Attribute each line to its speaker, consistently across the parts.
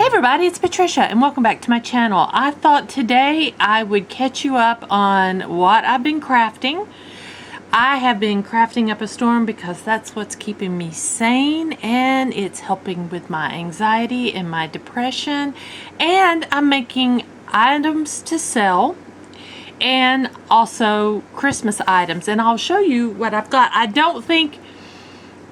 Speaker 1: Hey everybody, it's Patricia and welcome back to my channel. I thought today I would catch you up on what I've been crafting. I have been crafting up a storm because that's what's keeping me sane and it's helping with my anxiety and my depression, and I'm making items to sell and also Christmas items, and I'll show you what I've got. I don't think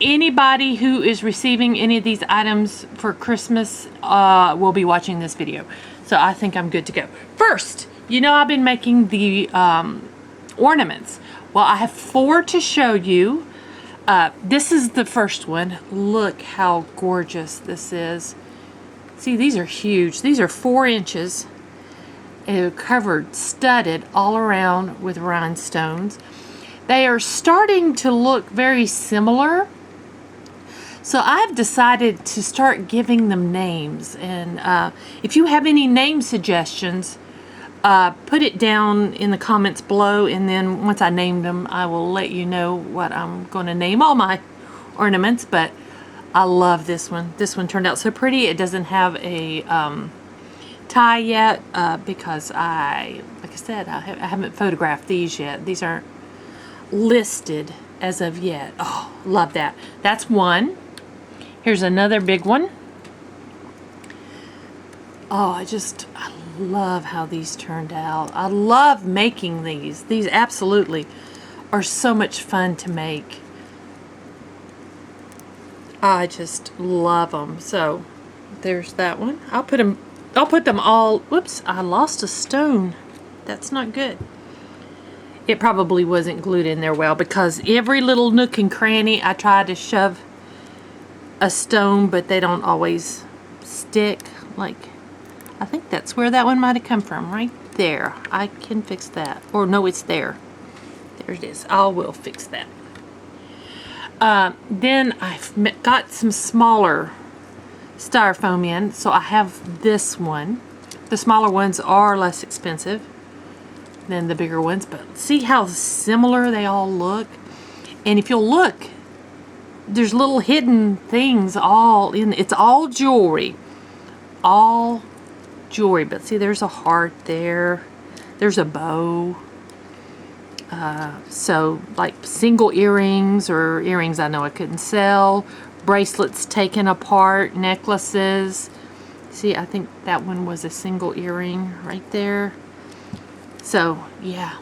Speaker 1: anybody who is receiving any of these items for Christmas will be watching this video, so I think I'm good to go. First, you know I've been making the ornaments. Well, I have 4 to show you. This is the first one. Look how gorgeous this is. See, these are huge. These are 4 inches. They're covered, studded all around with rhinestones. They are starting to look very similar. So I've decided to start giving them names, and if you have any name suggestions, put it down in the comments below, and then once I name them, I will let you know what I'm going to name all my ornaments. But I love this one. This one turned out so pretty. It doesn't have a tie yet because like I said, I haven't photographed these yet. These aren't listed as of yet. Oh, love that. That's one. Here's another big one. Oh, I love how these turned out. I love making these. These absolutely are so much fun to make. I just love them. So there's that one. I'll put them all. Whoops, I lost a stone. That's not good. It probably wasn't glued in there well, because every little nook and cranny I try to shove a stone, but they don't always stick. Like, I think that's where that one might have come from, right there. I can fix that. Or no, it's there. There it is. I will fix that. Then I've got some smaller styrofoam in, so I have this one. The smaller ones are less expensive than the bigger ones, but see how similar they all look? And if you'll look, there's little hidden things all in. It's all jewelry. All jewelry. But see, there's a heart there. There's a bow. So like single earrings, or earrings I know I couldn't sell. Bracelets taken apart. Necklaces. See, I think that one was a single earring right there. So yeah.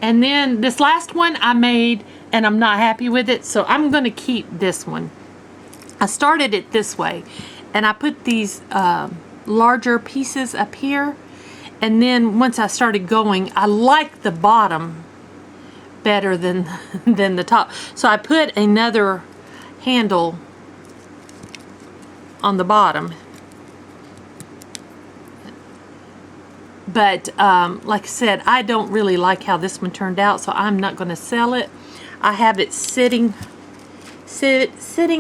Speaker 1: And then this last one I made, and I'm not happy with it, so I'm going to keep this one. I started it this way, and I put these larger pieces up here, and then once I started going, I like the bottom better than the top, so I put another handle on the bottom. But like I said, I don't really like how this one turned out, so I'm not going to sell it. I have it sitting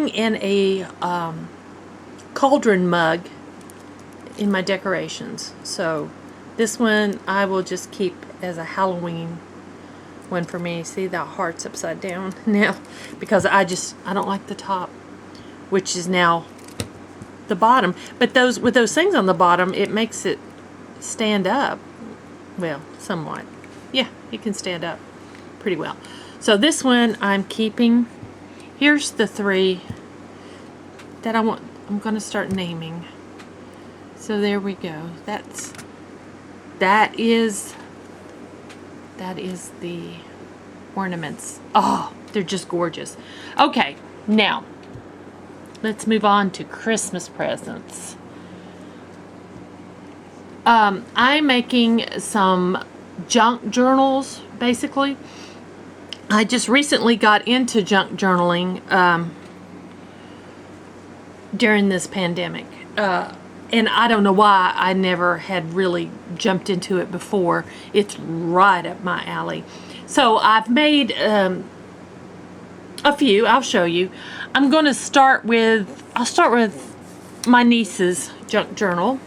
Speaker 1: in a cauldron mug in my decorations. So this one I will just keep as a Halloween one for me. See, that heart's upside down now because I don't like the top, which is now the bottom. But with those things on the bottom, it makes it stand up. Well, somewhat. Yeah, it can stand up pretty well. So this one I'm keeping. Here's the 3 that I'm going to start naming. So there we go. That is the ornaments. Oh, they're just gorgeous. Okay, now let's move on to Christmas presents. I'm making some junk journals, basically. I just recently got into junk journaling during this pandemic. And I don't know why I never had really jumped into it before. It's right up my alley. So I've made a few. I'll show you. I'll start with my niece's junk journal.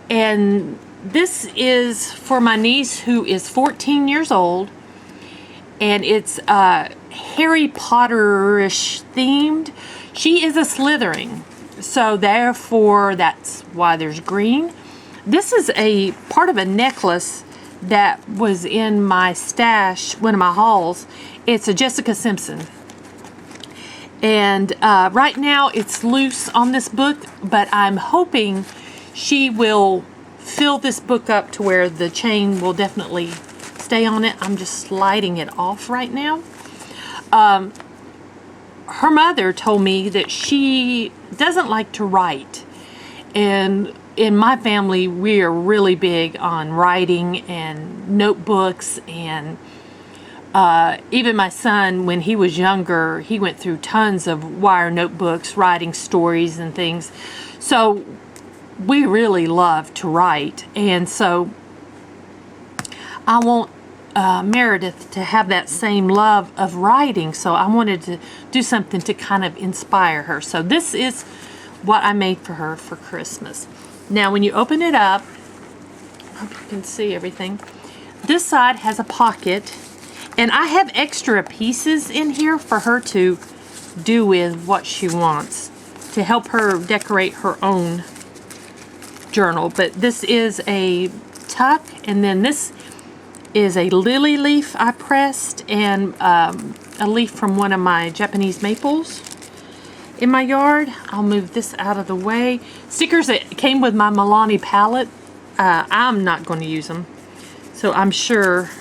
Speaker 1: And this is for my niece, who is 14 years old, and it's Harry Potter-ish themed. She is a Slytherin, So therefore, that's why there's green. This is a part of a necklace that was in my stash, one of my hauls. It's a Jessica Simpson. And right now it's loose on this book, but I'm hoping she will fill this book up to where the chain will definitely stay on it. I'm just sliding it off right now. Her mother told me that she doesn't like to write. And in my family, we are really big on writing and notebooks, and even my son, when he was younger, he went through tons of wire notebooks, writing stories and things. So we really love to write, and so I want Meredith to have that same love of writing, so I wanted to do something to kind of inspire her. So this is what I made for her for Christmas. Now when you open it up, I hope you can see everything. This side has a pocket, and I have extra pieces in here for her to do with what she wants to help her decorate her own journal. But this is a tuck, and then this is a lily leaf I pressed, and a leaf from one of my Japanese maples in my yard. I'll move this out of the way. Stickers that came with my Milani palette, I'm not going to use them, so I'm sure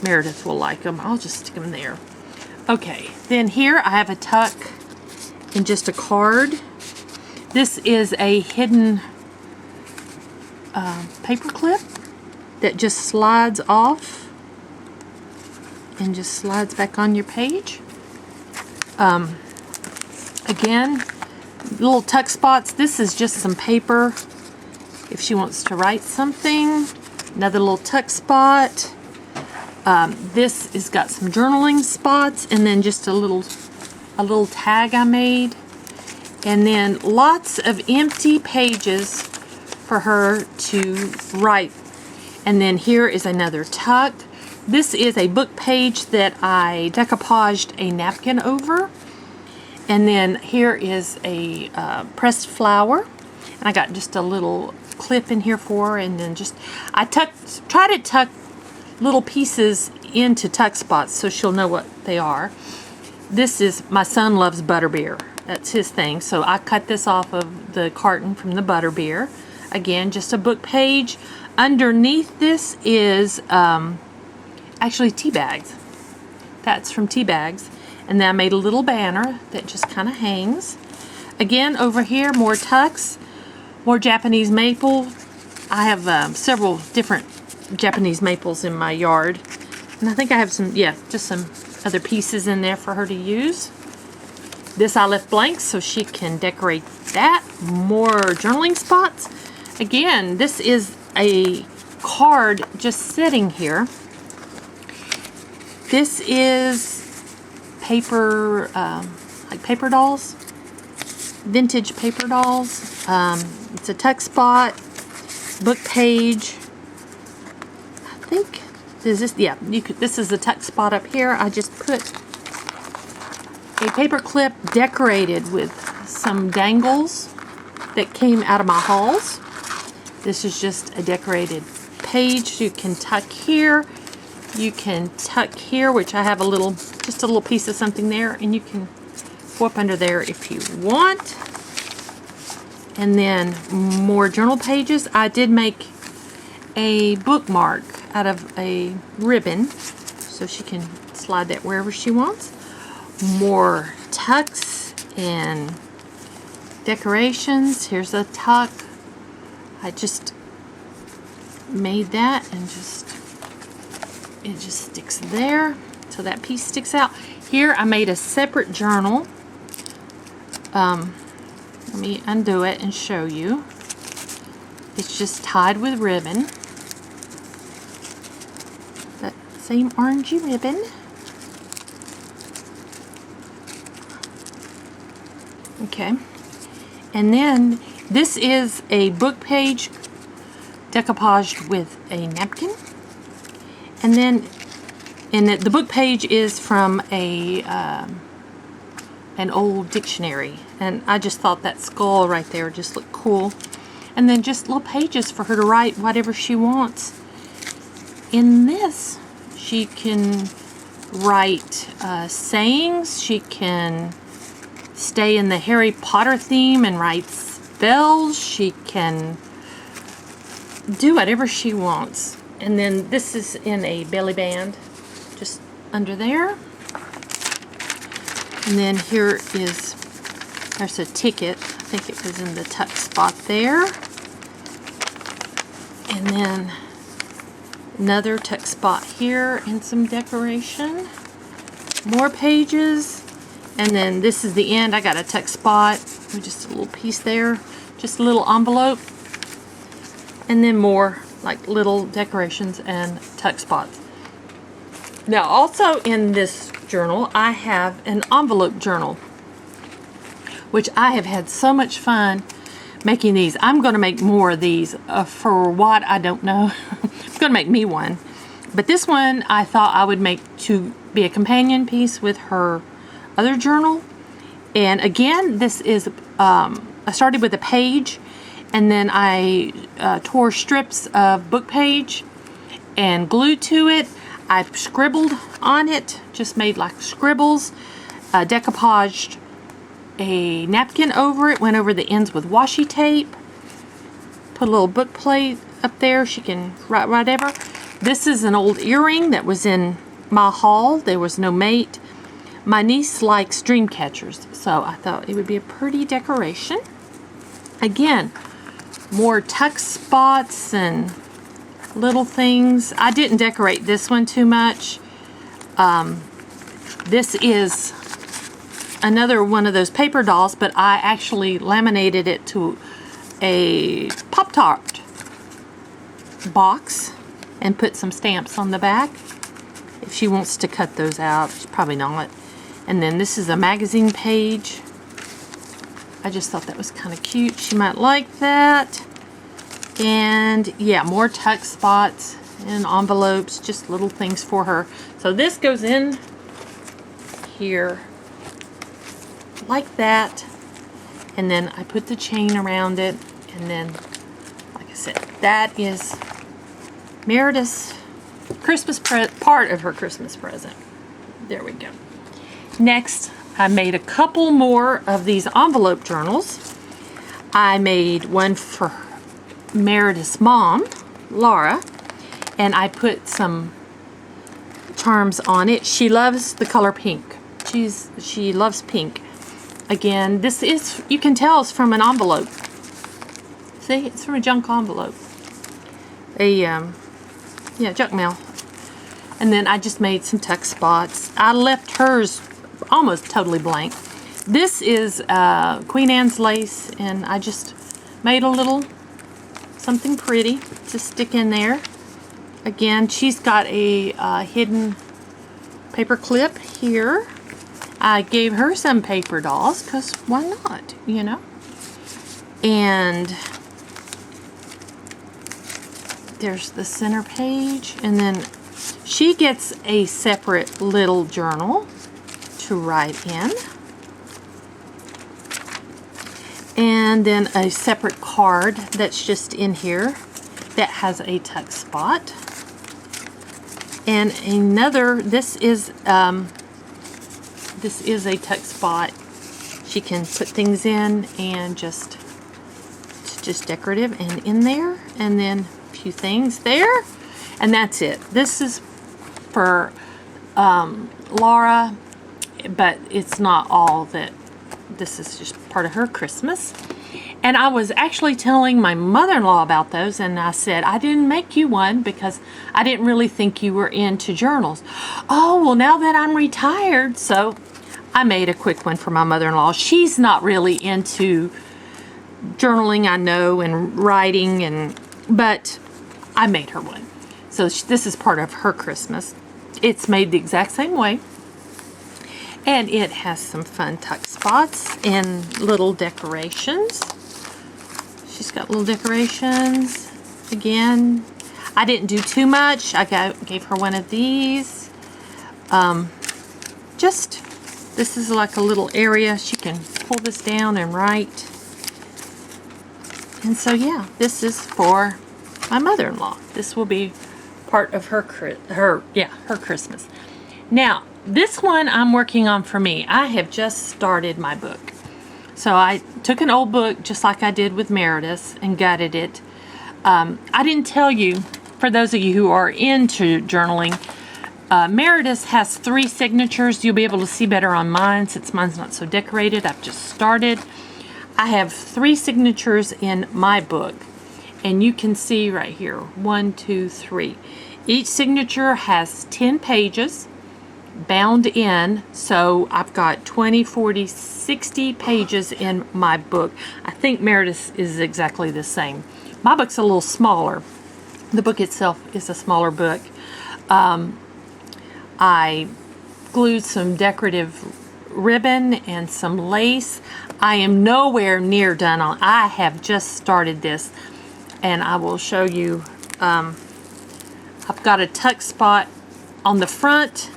Speaker 1: Meredith will like them. I'll just stick them there. Okay, then here I have a tuck and just a card. This is a hidden paper clip that just slides off and just slides back on your page. Again, little tuck spots. This is just some paper if she wants to write something. Another little tuck spot. This has got some journaling spots, and then just a little tag I made, and then lots of empty pages for her to write. And then here is another tuck. This is a book page that I decoupaged a napkin over. And then here is a pressed flower, and I got just a little clip in here for her. And then just I try to tuck little pieces into tuck spots so she'll know what they are. This is, my son loves butterbeer. That's his thing. So I cut this off of the carton from the butterbeer. Again, just a book page. Underneath this is actually tea bags. That's from tea bags. And then I made a little banner that just kind of hangs. Again, over here, more tucks, more Japanese maple. I have several different Japanese maples in my yard. And I think I have some, yeah, just some other pieces in there for her to use. This I left blank so she can decorate that. More journaling spots. Again, this is a card just sitting here. This is paper, like paper dolls, vintage paper dolls. It's a tuck spot, book page. I think is this, yeah, this is the tuck spot up here. I just put a paper clip decorated with some dangles that came out of my hauls. This is just a decorated page. You can tuck here. You can tuck here, which I have just a little piece of something there, and you can go up under there if you want. And then more journal pages. I did make a bookmark out of a ribbon, so she can slide that wherever she wants. More tucks and decorations. Here's a tuck. I just made that, and it just sticks there, so that piece sticks out. Here I made a separate journal. Let me undo it and show you. It's just tied with ribbon. That same orangey ribbon. Okay. And then this is a book page decoupaged with a napkin. And then the book page is from a an old dictionary. And I just thought that skull right there just looked cool. And then just little pages for her to write whatever she wants. In this, she can write sayings. She can stay in the Harry Potter theme and write spells. She can do whatever she wants. And then this is in a belly band, just under there. And then here is, there's a ticket. I think it was in the tuck spot there. And then another tuck spot here and some decoration. More pages. And then this is the end. I got a tuck spot with just a little piece there. Just a little envelope. And then more like little decorations and tuck spots. Now also in this journal, I have an envelope journal, which I have had so much fun making these. I'm going to make more of these for what, I don't know. I'm going to make me one. But this one I thought I would make to be a companion piece with her other journal. And again, this is, I started with a page, and then I tore strips of book page and glued to it. I scribbled on it, just made like scribbles, decoupaged a napkin over it, went over the ends with washi tape, put a little book plate up there. She can write whatever. This is an old earring that was in my haul. There was no mate. My niece likes dream catchers, so I thought it would be a pretty decoration. Again, more tuck spots and little things. I didn't decorate this one too much. This is another one of those paper dolls, but I actually laminated it to a Pop-Tart box and put some stamps on the back. If she wants to cut those out, she's probably not. And then this is a magazine page. I just thought that was kind of cute. She might like that. And yeah, more tuck spots and envelopes, just little things for her. So this goes in here like that. And then I put the chain around it. And then, like I said, that is Meredith's Christmas part of her Christmas present. There we go. Next, I made a couple more of these envelope journals. I made one for Meredith's mom, Laura, and I put some charms on it. She loves the color pink. She loves pink. Again, this is, you can tell it's from an envelope. See, it's from a junk envelope. Yeah, junk mail. And then I just made some tuck spots. I left hers almost totally blank. This is Queen Anne's lace, and I just made a little something pretty to stick in there. Again, she's got a hidden paper clip here. I gave her some paper dolls, because why not, you know? And there's the center page, and then she gets a separate little journal to write in, and then a separate card that's just in here that has a tuck spot, and another, this is a tuck spot. She can put things in, and just decorative and in there, and then a few things there, and that's it. This is for Laura, but it's not all that. This is just part of her Christmas. And I was actually telling my mother-in-law about those, and I said, I didn't make you one because I didn't really think you were into journals. Oh, well, now that I'm retired, so I made a quick one for my mother-in-law. She's not really into journaling, I know, and writing, but I made her one. So this is part of her Christmas. It's made the exact same way. And it has some fun tuck spots and little decorations. She's got little decorations. Again, I didn't do too much. I gave her one of these. Just This is like a little area. She can pull this down and write. And so yeah, this is for my mother-in-law. This will be part of her Christmas. Now, this one I'm working on for me. I have just started my book. So I took an old book, just like I did with Meredith, and gutted it. I didn't tell you, for those of you who are into journaling, Meredith has 3 signatures. You'll be able to see better on mine since mine's not so decorated. I've just started. I have 3 signatures in my book. And you can see right here, 1, 2, 3. Each signature has 10 pages bound in. So I've got 20, 40, 60 pages in my book. I think Meredith is exactly the same. My book's a little smaller. The book itself is a smaller book. I glued some decorative ribbon and some lace. I am nowhere near done on. I have just started this, and I will show you. I've got a tuck spot on the front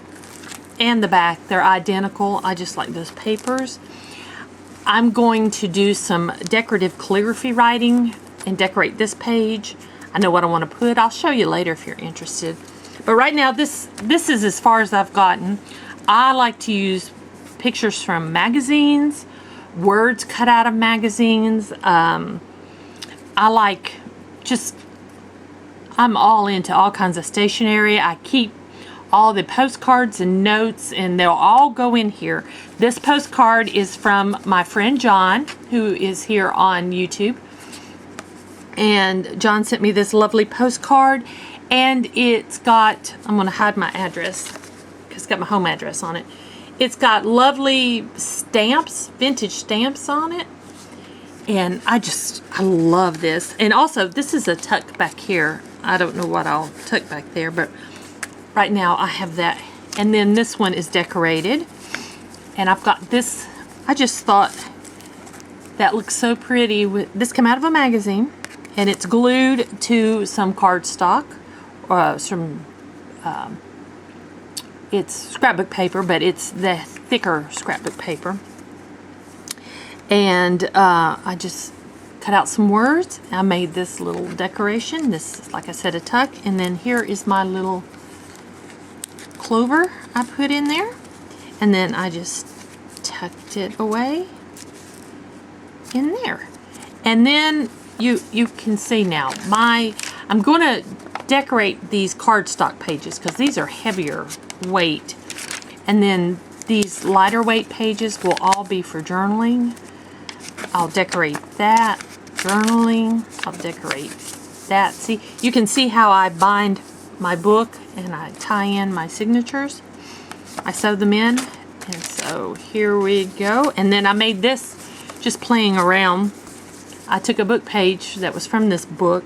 Speaker 1: and the back. They're identical. I just like those papers. I'm going to do some decorative calligraphy writing and decorate this page. I know what I want to put. I'll show you later if you're interested. But right now, this is as far as I've gotten. I like to use pictures from magazines, words cut out of magazines. I like I'm all into all kinds of stationery. I keep all the postcards and notes, and they'll all go in here. This postcard is from my friend John, who is here on YouTube. And John sent me this lovely postcard, and it's got, I'm going to hide my address because it's got my home address on it. It's got lovely stamps, vintage stamps on it. And I love this. And also, this is a tuck back here. I don't know what I'll tuck back there, but right now I have that. And then this one is decorated. And I've got this. I just thought that looks so pretty. This came out of a magazine, and it's glued to some cardstock, it's scrapbook paper, but it's the thicker scrapbook paper. And I just cut out some words. I made this little decoration. This is, like I said, a tuck. And then here is my little clover I put in there. And then I just tucked it away in there. And then you can see now, I'm going to decorate these cardstock pages because these are heavier weight. And then these lighter weight pages will all be for journaling. I'll decorate that, journaling. I'll decorate that. See, you can see how I bind my book and I tie in my signatures. I sew them in, and so here we go. And then I made this just playing around. I took a book page that was from this book,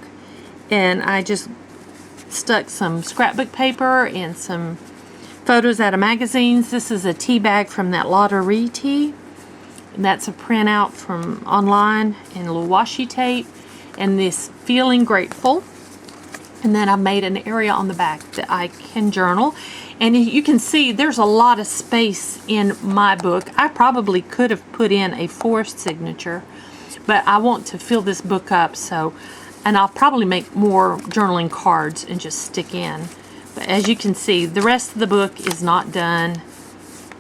Speaker 1: and I just stuck some scrapbook paper and some photos out of magazines. This is a tea bag from that Lottery tea. And that's a printout from online and a little washi tape. And this Feeling Grateful. And then I made an area on the back that I can journal. And you can see there's a lot of space in my book. I probably could have put in a 4th signature, but I want to fill this book up. And I'll probably make more journaling cards and just stick in. But as you can see, the rest of the book is not done.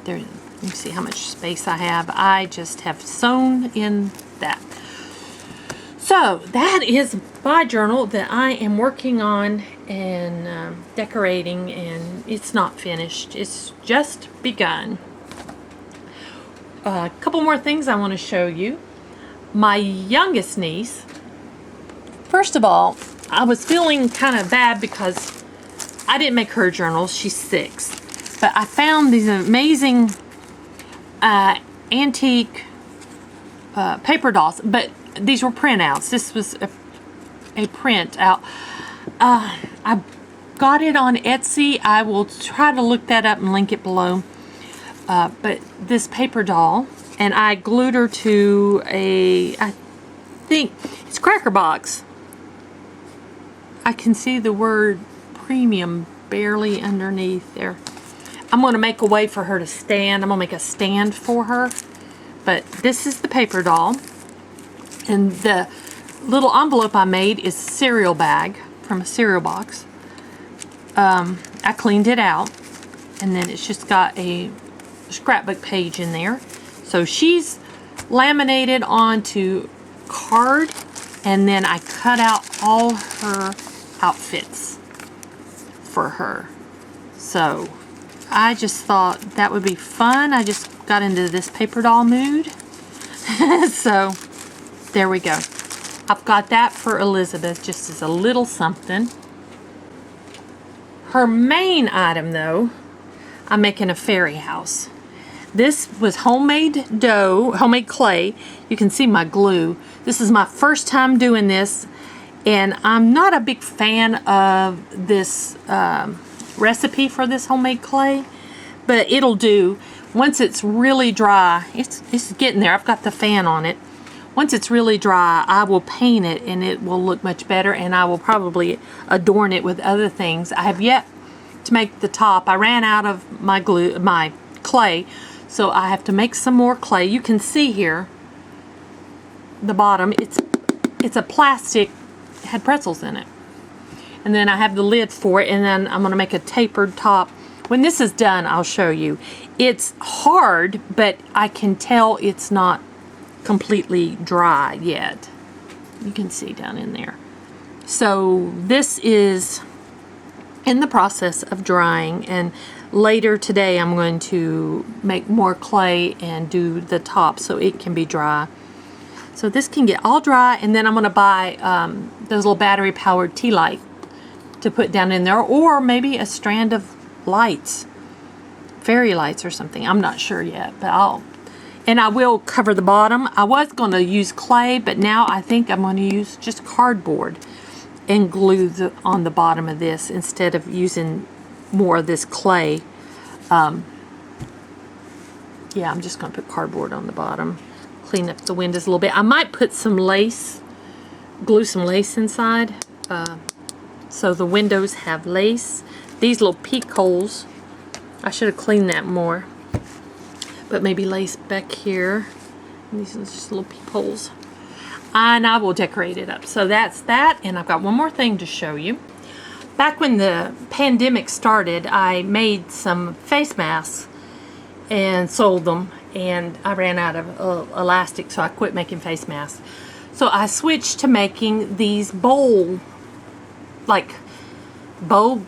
Speaker 1: There. You see how much space I have. I just have sewn in that. So that is my journal that I am working on and decorating, and it's not finished. It's just begun. A couple more things I want to show you. My youngest niece, first of all, I was feeling kind of bad because I didn't make her journal. She's 6. But I found these amazing antique paper dolls, but these were printouts. This was a print out. I got it on Etsy. I will try to look that up and link it below. But this paper doll, and I glued her to I think it's Cracker Box. I can see the word premium barely underneath there. I'm going to make a way for her to stand. I'm going to make a stand for her. But this is the paper doll. And the little envelope I made is a cereal bag from a cereal box. I cleaned it out. And then it's just got a scrapbook page in there. So she's laminated onto card. And then I cut out all her outfits for her. So I just thought that would be fun. I just got into this paper doll mood. So there we go. I've got that for Elizabeth just as a little something. Her main item though, I'm making a fairy house. This was homemade dough, homemade clay. You can see my glue. This is my first time doing this, and I'm not a big fan of this recipe for this homemade clay, but it'll do. Once it's really dry, it's getting there. I've got the fan on it. Once it's really dry, I will paint it and it will look much better, and I will probably adorn it with other things. I have yet to make the top. I ran out of my glue, my clay, so I have to make some more clay. You can see here the bottom. It's a plastic, it had pretzels in it. And then I have the lid for it, and then I'm going to make a tapered top. When this is done, I'll show you. It's hard, but I can tell it's not completely dry yet. You can see down in there. So this is in the process of drying, and later today I'm going to make more clay and do the top so it can be dry. So this can get all dry, and then I'm going to buy those little battery powered tea light to put down in there, or maybe a strand of lights, fairy lights or something. I'm not sure yet, but I will cover the bottom. I was going to use clay, but now I think I'm going to use just cardboard and glue on the bottom of this instead of using more of this clay. Yeah, I'm just going to put cardboard on the bottom, clean up the windows a little bit. I might put some lace, glue some lace inside, so the windows have lace. These little peek holes, I should have cleaned that more, but maybe lace back here. These are just little peep holes. And I will decorate it up. So that's that, and I've got one more thing to show you. Back when the pandemic started, I made some face masks and sold them, and I ran out of elastic, so I quit making face masks. So I switched to making these bowl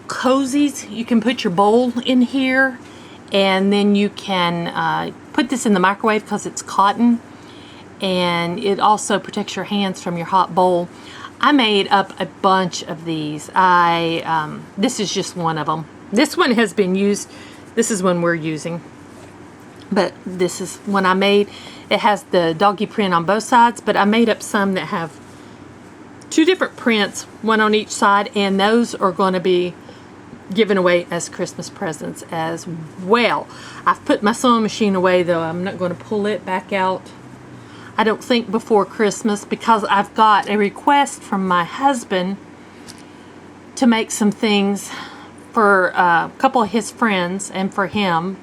Speaker 1: cozies. You can put your bowl in here, and then you can put this in the microwave because it's cotton, and it also protects your hands from your hot bowl. I made up a bunch of these. This is just one of them. This one has been used. This is one we're using, but this is one I made. It has the doggy print on both sides, but I made up some that have two different prints, one on each side, and those are going to be given away as Christmas presents as well. I've put my sewing machine away, though. I'm not going to pull it back out, I don't think, before Christmas, because I've got a request from my husband to make some things for a couple of his friends and for him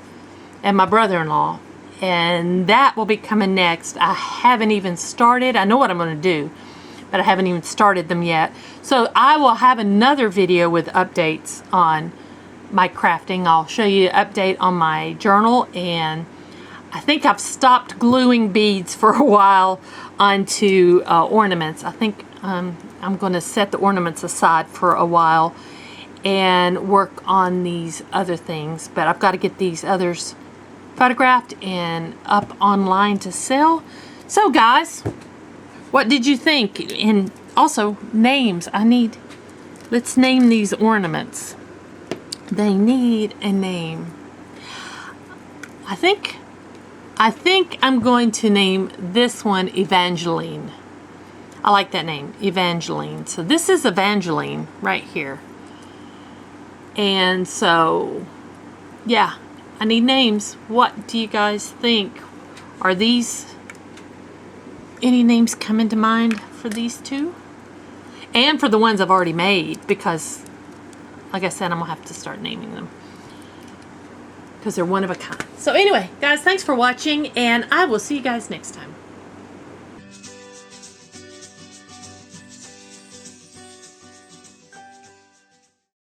Speaker 1: and my brother-in-law, and that will be coming next. I haven't even started. I know what I'm going to do, but I haven't even started them yet. So I will have another video with updates on my crafting. I'll show you an update on my journal, and I think I've stopped gluing beads for a while onto ornaments. I think I'm going to set the ornaments aside for a while and work on these other things. But I've got to get these others photographed and up online to sell. So guys, what did you think? And also names. Let's name these ornaments. They need a name. I think I'm going to name this one Evangeline. I like that name, Evangeline. So this is Evangeline right here. And so, yeah, I need names. What do you guys think? Are these, any names coming to mind for these two? And for the ones I've already made, because, like I said, I'm going to have to start naming them. because they're one of a kind. So anyway, guys, thanks for watching, and I will see you guys next time.